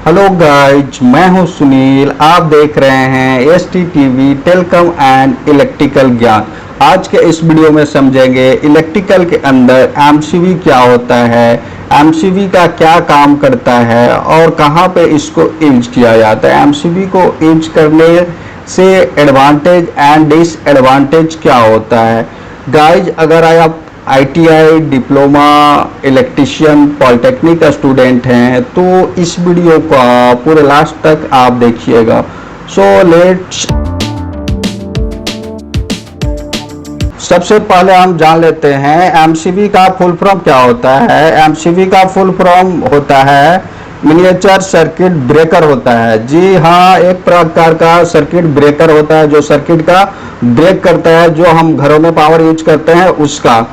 Hello guys, मैं हूं सुनील। आप देख रहे हैं ST TV telecom and electrical ज्ञान। आज के इस वीडियो में समझेंगे इलेक्ट्रिकल के अंदर एमसीबी क्या होता है, एमसीबी का क्या काम करता है और कहां पे इसको यूज किया जाता है। एमसीबी को यूज करने से एडवांटेज एंड डिसएडवांटेज क्या होता है। गाइज, अगर आप ITI डिप्लोमा इलेक्ट्रिशियन पॉलिटेक्निक का स्टूडेंट हैं तो इस वीडियो का पूरे लास्ट तक आप देखिएगा। सो लेट्स सबसे पहले हम जान लेते हैं एमसीबी का फुल फॉर्म क्या होता है। एमसीबी का फुल फॉर्म होता है मिनिएचर सर्किट ब्रेकर होता है। जी हाँ, एक प्रकार का सर्किट ब्रेकर होता है जो सर्किट का ब्रेक करता है, जो हम घरों में पावर यूज करते हैं उसका।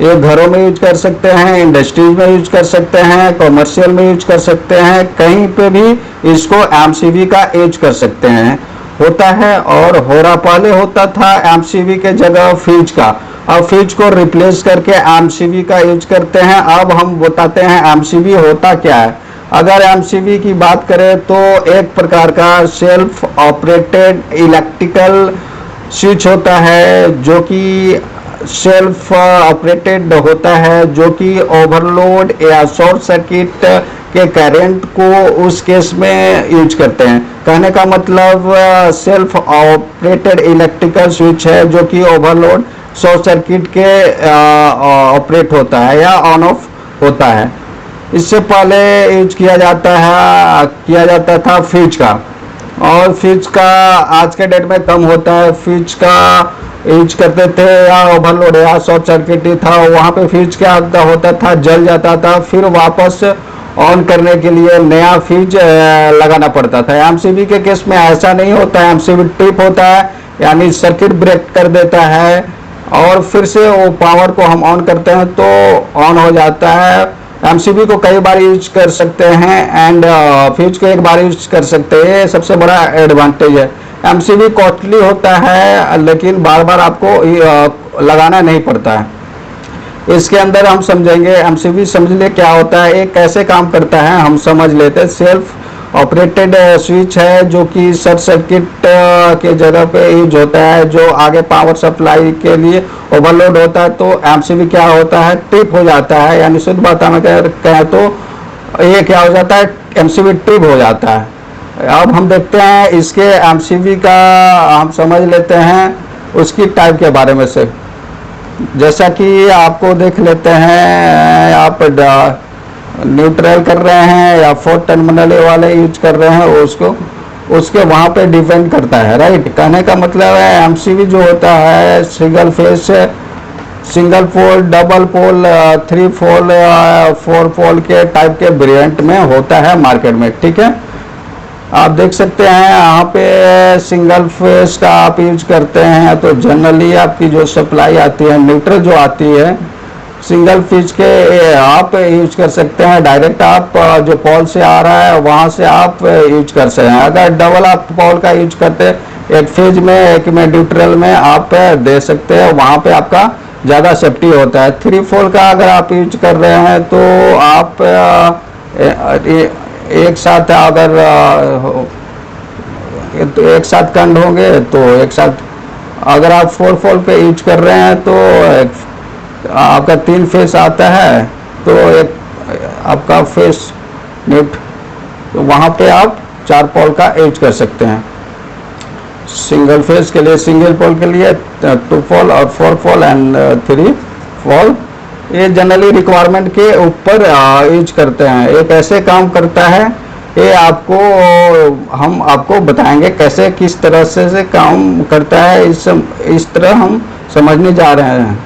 ये घरों में यूज कर सकते हैं, इंडस्ट्रीज में यूज कर सकते हैं, कमर्शियल में यूज कर सकते हैं, कहीं पे भी इसको एमसीबी का यूज कर सकते हैं होता है। और पहले होता था एमसीबी के जगह फ्यूज का, अब फ्यूज को रिप्लेस करके एमसीबी का यूज करते हैं। अब हम बताते हैं एमसीबी होता क्या है। अगर एमसीबी की बात करें तो एक प्रकार का सेल्फ ऑपरेटेड इलेक्ट्रिकल स्विच होता है, जो कि सेल्फ ऑपरेटेड होता है, जो कि ओवरलोड या शॉर्ट सर्किट के करंट को उस केस में यूज करते हैं। कहने का मतलब सेल्फ ऑपरेटेड इलेक्ट्रिकल स्विच है जो कि ओवरलोड शॉर्ट सर्किट के ऑपरेट होता है या ऑन ऑफ होता है। इससे पहले यूज किया जाता था फ्यूज का, और फ्यूज का आज के डेट में कम होता है। फ्यूज का यूज करते थे या ओवरलोड या शॉर्ट सर्किट ही था, वहाँ पे फ्यूज क्या होता था, जल जाता था, फिर वापस ऑन करने के लिए नया फ्यूज लगाना पड़ता था। एमसीबी के केस में ऐसा नहीं होता है, एमसीबी ट्रिप होता है, यानी सर्किट ब्रेक कर देता है और फिर से वो पावर को हम ऑन करते हैं तो ऑन हो जाता है। एमसीबी को कई बार यूज कर सकते हैं एंड फ्यूज को एक बार यूज कर सकते हैं, सबसे बड़ा एडवांटेज है। एमसीबी कॉस्टली होता है लेकिन बार बार आपको लगाना नहीं पड़ता है। इसके अंदर हम समझेंगे एमसीबी, समझ ले क्या होता है, एक कैसे काम करता है हम समझ लेते हैं। सेल्फ ऑपरेटेड स्विच है जो कि शॉर्ट सर्किट के जगह पे यूज होता है, जो आगे पावर सप्लाई के लिए ओवरलोड होता है तो एमसीबी क्या होता है, ट्रिप हो जाता है। यानी शुद्ध भाषा में कहें तो ये क्या हो जाता है, एमसीबी ट्रिप हो जाता है। अब हम देखते हैं इसके एमसीबी का, हम समझ लेते हैं उसकी टाइप के बारे में से। जैसा कि आपको देख लेते हैं, आप न्यूट्रल कर रहे हैं या 4 टर्मिनल वाले यूज कर रहे हैं, उसके वहाँ पे डिपेंड करता है, राइट। कहने का मतलब है एमसीबी जो होता है single phase, single pole, double pole, 3 pole, 4 pole के टाइप के वेरिएंट में होता है मार्केट में, ठीक है। आप देख सकते हैं यहाँ पे सिंगल फेस का आप यूज करते हैं तो जनरली आपकी जो सप्लाई आती है, न्यूट्रल जो आती है, सिंगल फेज के आप यूज कर सकते हैं। डायरेक्ट आप जो पोल से आ रहा है वहाँ से आप यूज कर सकते हैं। अगर डबल आप पोल का यूज करते हैं, एक फेज में एक में न्यूट्रल में आप दे सकते हैं, वहाँ पे आपका ज़्यादा सेफ्टी होता है। 3 पोल का अगर आप यूज कर रहे हैं तो आप एक साथ अगर तो एक साथ कंड होंगे तो एक साथ, अगर आप 4 पोल पे यूज कर रहे हैं तो आपका 3 फेस आता है तो एक आपका फेस न्यूट, तो वहाँ पे आप 4 पोल का यूज कर सकते हैं। सिंगल फेस के लिए, सिंगल पोल के लिए 2 पोल और 4 पोल एंड 3 पोल, ये जनरली रिक्वायरमेंट के ऊपर यूज करते हैं। ये कैसे काम करता है ये हम आपको बताएंगे, कैसे किस तरह से काम करता है, इस तरह हम समझने जा रहे हैं।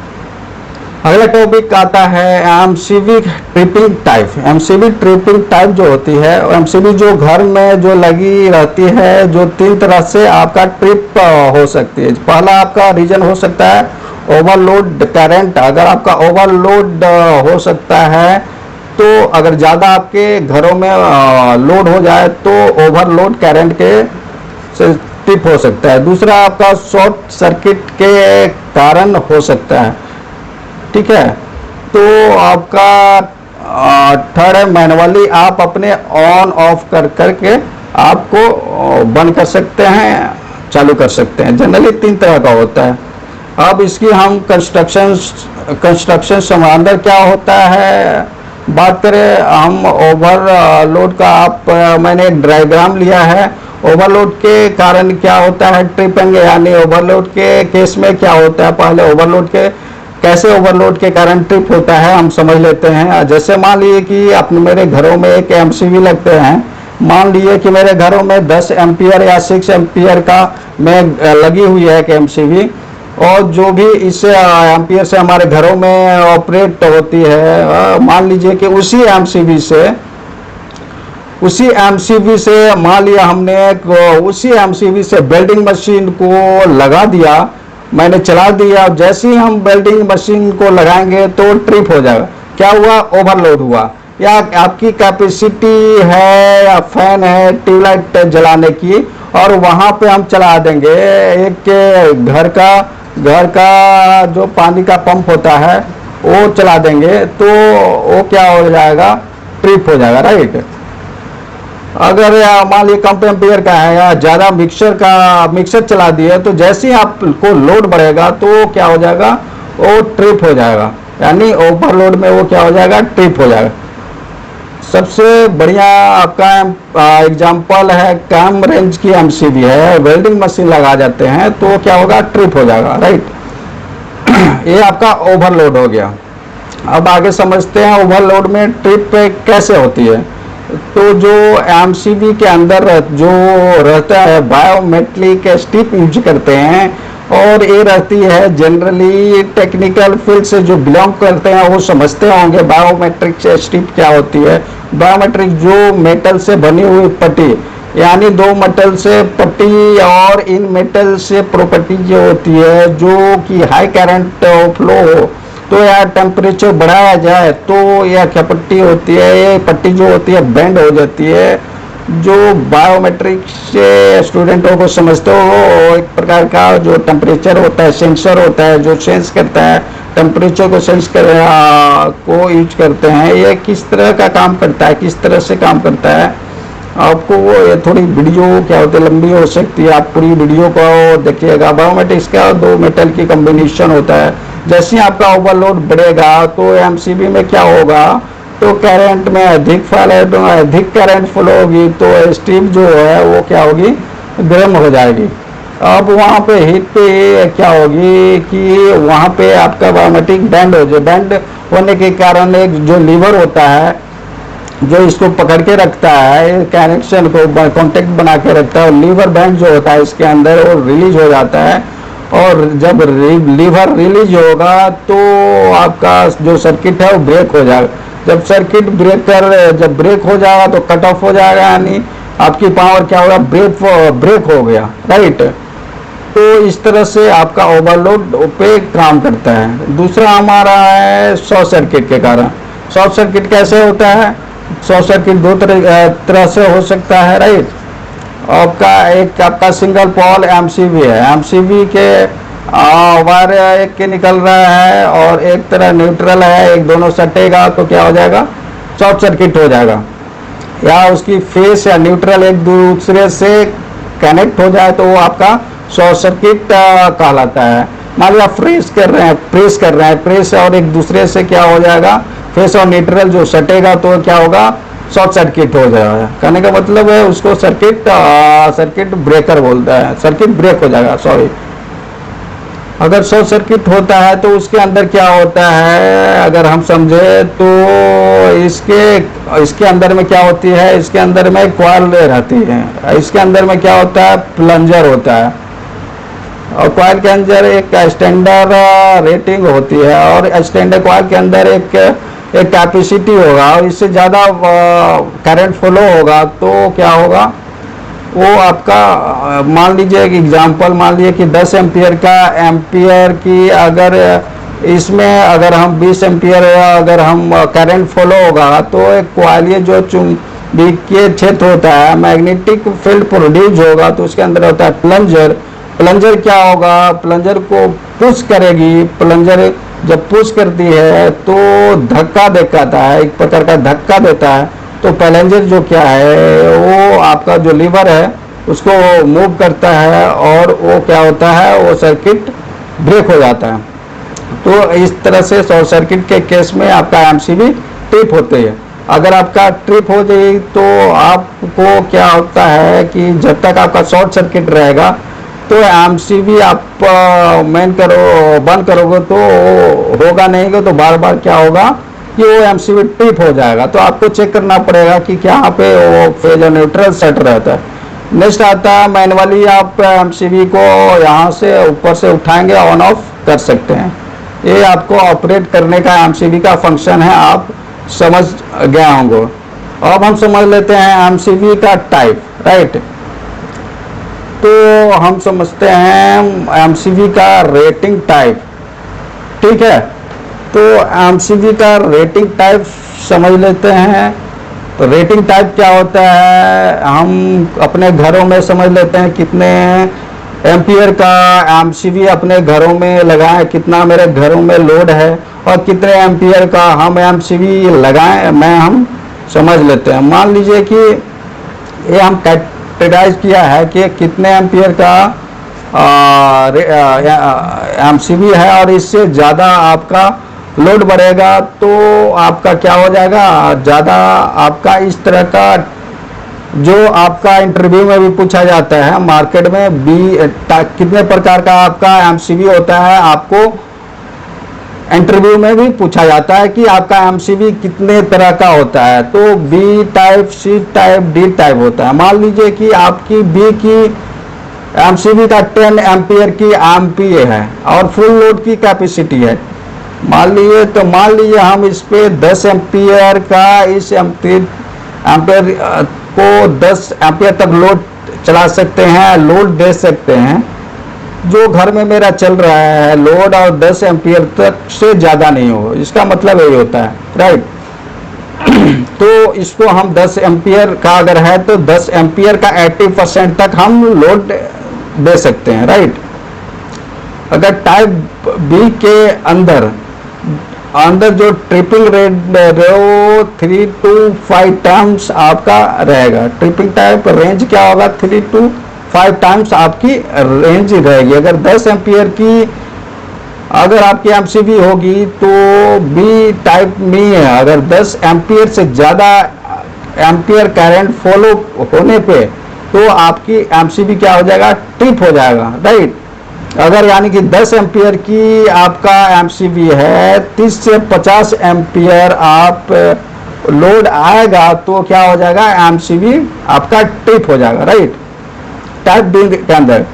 अगला टॉपिक आता है MCB tripping type. MCB tripping type जो होती है, एमसीबी जो घर में जो लगी रहती है, जो 3 तरह से आपका ट्रिप हो सकती है। पहला आपका रीजन हो सकता है ओवरलोड करंट। अगर आपका ओवरलोड हो सकता है तो अगर ज़्यादा आपके घरों में लोड हो जाए तो ओवरलोड करंट के से ट्रिप हो सकता है। दूसरा आपका शॉर्ट सर्किट के कारण हो सकता है, ठीक है। तो आपका थर्ड है मैनुअली आप अपने ऑन ऑफ कर करके आपको बंद कर सकते हैं, चालू कर सकते हैं। जनरली 3 तरह का होता है। अब इसकी हम कंस्ट्रक्शन अंदर क्या होता है बात करें हम ओवरलोड का। आप मैंने एक डायग्राम लिया है। ओवरलोड के कारण क्या होता है ट्रिपिंग, यानी ओवरलोड के केस में क्या होता है। पहले ओवरलोड के कैसे ओवरलोड के कारण ट्रिप होता है हम समझ लेते हैं। जैसे मान लीजिए कि अपने मेरे घरों में एक एमसीवी लगते हैं। मान लीजिए कि मेरे घरों में 10 एम्पियर या 6 एम्पियर का में लगी हुई है एक एमसीवी, और जो भी इस एम्पियर से हमारे घरों में ऑपरेट होती है, मान लीजिए कि उसी एमसीवी से मान लिया हमने उसी एमसीवी से वेल्डिंग मशीन को लगा दिया, मैंने चला दिया। जैसे ही हम वेल्डिंग मशीन को लगाएंगे तो ट्रिप हो जाएगा। क्या हुआ, ओवरलोड हुआ। या आपकी कैपेसिटी है या फैन है ट्यूबलाइट जलाने की, और वहां पे हम चला देंगे एक घर का जो पानी का पंप होता है वो चला देंगे, तो वो क्या हो जाएगा, ट्रिप हो जाएगा, राइट। अगर मान लीजिए कम एम्पियर का है या ज़्यादा मिक्सर चला दिए, तो जैसे ही आपको लोड बढ़ेगा तो क्या हो जाएगा, वो ट्रिप हो जाएगा। यानी ओवरलोड में वो क्या हो जाएगा, ट्रिप हो जाएगा। सबसे बढ़िया आपका एग्जांपल है कम रेंज की एमसीबी है, वेल्डिंग मशीन लगा जाते हैं तो क्या होगा, ट्रिप हो जाएगा, राइट। ये आपका ओवरलोड हो गया। अब आगे समझते हैं ओवरलोड में ट्रिप कैसे होती है। तो जो एमसीबी के अंदर जो रहता है बायोमेट्रिक स्ट्रिप यूज करते हैं, और ये रहती है जनरली टेक्निकल फील्ड से जो बिलोंग करते हैं वो समझते होंगे बायोमेट्रिक स्ट्रिप क्या होती है। बायोमेट्रिक जो मेटल से बनी हुई पट्टी, यानी 2 मेटल से पट्टी, और इन मेटल से प्रॉपर्टी जो होती है जो कि हाई करंट फ्लो हो, तो यार टेम्परेचर बढ़ाया जाए तो यह क्या पट्टी होती है, ये पट्टी जो होती है बेंड हो जाती है। जो बायोमेट्रिक से स्टूडेंटों को समझते हो, एक प्रकार का जो टेम्परेचर होता है सेंसर होता है जो सेंस करता है टेम्परेचर को, को यूज करते हैं। ये किस तरह का काम करता है, किस तरह से काम करता है, आपको वो ये थोड़ी वीडियो क्या होती है लंबी हो सकती है, आप पूरी वीडियो को देखिएगा। बायोमेट्रिक्स का 2 मेटल की कॉम्बिनेशन होता है। जैसे ही आपका ओवरलोड बढ़ेगा तो एमसीबी में क्या होगा, तो करंट में अधिक करंट फ्लो होगी, तो स्ट्रिप जो है वो क्या होगी, गर्म हो जाएगी। अब वहाँ पे हीट पे क्या होगी कि वहाँ पे आपका बायोमेट्रिक बेंड हो जाए। बेंड होने के कारण एक जो लीवर होता है जो इसको पकड़ के रखता है, कनेक्शन को कॉन्टेक्ट बना के रखता है, और लीवर बैंड जो होता है इसके अंदर वो रिलीज हो जाता है। और जब लीवर रिलीज होगा तो आपका जो सर्किट है वो ब्रेक हो जाएगा। जब सर्किट जब ब्रेक हो जाएगा तो कट ऑफ हो जाएगा, यानी आपकी पावर क्या होगा, ब्रेक हो गया, राइट। तो इस तरह से आपका ओवरलोड पे काम करता है। दूसरा हमारा है शॉर्ट सर्किट के कारण। शॉर्ट सर्किट कैसे होता है, शॉर्ट सर्किट 2 तरह से हो सकता है, राइट। आपका सिंगल पोल एमसीबी है, एमसीबी के वायर एक के निकल रहा है और एक तरह न्यूट्रल है, एक दोनों सटेगा तो क्या हो जाएगा, शॉर्ट सर्किट हो जाएगा। या उसकी फेस या न्यूट्रल एक दूसरे से कनेक्ट हो जाए तो वो आपका शॉर्ट सर्किट कहलाता है। मान लिया प्रेस कर रहे हैं प्रेस और एक दूसरे से क्या हो जाएगा, फेस और न्यूट्रल जो सटेगा तो क्या होगा, शॉर्ट सर्किट हो जाएगा। कहने का मतलब है उसको सर्किट ब्रेकर बोलता है, सर्किट ब्रेक हो जाएगा, सॉरी। अगर शॉर्ट सर्किट होता है तो उसके अंदर क्या होता है, अगर हम समझे तो इसके अंदर में क्या होती है, इसके अंदर में कॉइल रहती है, इसके अंदर में क्या होता है, प्लंजर होता है, और कॉइल के अंदर एक स्टैंडर्ड रेटिंग होती है, और स्टैंडर्ड कॉइल के अंदर एक कैपेसिटी होगा, और इससे ज़्यादा करंट फ्लो होगा तो क्या होगा, वो आपका मान लीजिए एक एग्जांपल मान लीजिए कि 10 एम्पियर की अगर इसमें अगर हम 20 एम्पियर अगर हम करंट फ्लो होगा तो एक कॉइल जो चुंबकीय क्षेत्र होता है, मैग्नेटिक फील्ड प्रोड्यूस होगा, तो उसके अंदर होता है प्लंजर क्या होगा, प्लंजर को पुश करेगी, प्लंजर जब पुश करती है तो धक्का देता है, एक प्रकार का धक्का देता है, तो पैलेंजर जो क्या है वो आपका जो लीवर है उसको मूव करता है और वो क्या होता है, वो सर्किट ब्रेक हो जाता है। तो इस तरह से शॉर्ट सर्किट के केस में आपका एमसीबी ट्रिप होती है। अगर आपका ट्रिप हो जाए तो आपको क्या होता है कि जब तक आपका शॉर्ट सर्किट रहेगा तो एमसीबी आप बंद करोगे तो होगा नहीं, तो बार बार क्या होगा कि वो एमसीबी ट्रिप हो जाएगा। तो आपको चेक करना पड़ेगा कि क्या यहाँ पे वो फेज और न्यूट्रल सेट रहता है। नेक्स्ट आता है मैनुअली आप एमसीबी को यहाँ से ऊपर से उठाएंगे, ऑन ऑफ कर सकते हैं। ये आपको ऑपरेट करने का एमसीबी का फंक्शन है, आप समझ गए होंगे। अब हम समझ लेते हैं एमसीबी का टाइप, राइट। तो हम समझते हैं एमसीबी का रेटिंग टाइप, ठीक है। तो एमसीबी का रेटिंग टाइप समझ लेते हैं। तो रेटिंग टाइप क्या होता है, हम अपने घरों में समझ लेते हैं कितने एम्पियर का एमसीबी अपने घरों में लगाएं, कितना मेरे घरों में लोड है और कितने एम्पियर का हम एमसीबी लगाएं, हम समझ लेते हैं। मान लीजिए कि ये हम कैटेगराइज किया है कि कितने एम्पियर का एमसीबी है और इससे ज़्यादा आपका लोड बढ़ेगा तो आपका क्या हो जाएगा, ज़्यादा आपका इस तरह का जो आपका इंटरव्यू में भी पूछा जाता है मार्केट में कितने प्रकार का आपका एमसीबी होता है, आपको इंटरव्यू में भी पूछा जाता है कि आपका एमसीबी कितने तरह का होता है। तो B type, C type, D type होता है। मान लीजिए कि आपकी बी की एमसीबी का 10 एम्पियर की एम्पीए है और फुल लोड की कैपेसिटी है मान लीजिए हम इस पे 10 एम्पियर का इस एम्पियर को 10 एम्पियर तक लोड चला सकते हैं, लोड दे सकते हैं। जो घर में मेरा चल रहा है लोड और 10 एम्पियर तक से ज़्यादा नहीं हो, इसका मतलब यही होता है, राइट। तो इसको हम 10 एम्पियर का अगर है तो 10 एम्पियर का 80% तक हम लोड दे सकते हैं, राइट। अगर टाइप बी के अंदर जो ट्रिपिंग रेट वो 3 to 5 टाइम्स आपका रहेगा। ट्रिपिंग टाइप रेंज क्या होगा, 3 to 5 टाइम्स आपकी रेंज रहेगी। अगर 10 एम्पियर की अगर आपकी एमसीबी होगी तो बी टाइप में है। अगर 10 एम्पियर से ज़्यादा एम्पियर करंट फॉलो होने पे तो आपकी एमसीबी क्या हो जाएगा, ट्रिप हो जाएगा, राइट। अगर यानी कि 10 एम्पियर की आपका एमसीबी है, 30 से 50 एम्पियर आप लोड आएगा तो क्या हो जाएगा, एमसीबी आपका ट्रिप हो जाएगा, राइट। टाइप डी के अंदर,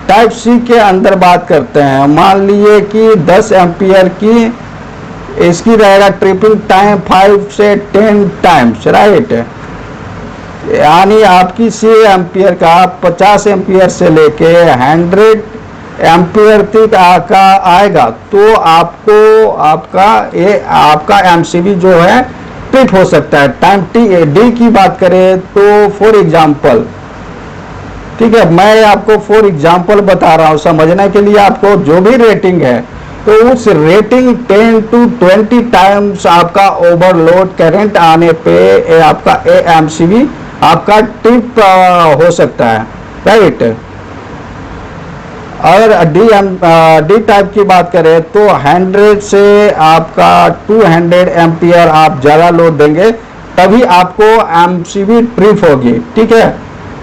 टाइप सी के अंदर बात करते हैं। मान लीजिए कि 10 एम्पियर की इसकी रहेगा ट्रिपिंग टाइम 5 से 10 टाइम्स, राइट। यानी आपकी 6 एम्पियर का 50 एम्पियर से लेके 100 एम्पियर तक आएगा तो आपका एमसीबी जो है ट्रिप हो सकता है। टाइम डी की बात करें तो फॉर एग्जांपल, ठीक है, मैं आपको फॉर एग्जांपल बता रहा हूँ समझने के लिए। आपको जो भी रेटिंग है तो उस रेटिंग 10 to 20 टाइम्स आपका ओवरलोड करंट आने पे आपका एमसीबी आपका ट्रिप हो सकता है, राइट। अगर डी टाइप की बात करें तो 100 से आपका 200 एम्पियर आप ज़्यादा लोड देंगे तभी आपको एमसीबी ट्रिप होगी, ठीक है।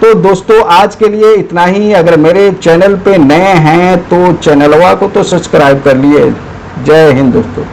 तो दोस्तों आज के लिए इतना ही। अगर मेरे चैनल पे नए हैं तो चैनलवा को तो सब्सक्राइब कर लिए। जय हिंद दोस्तों।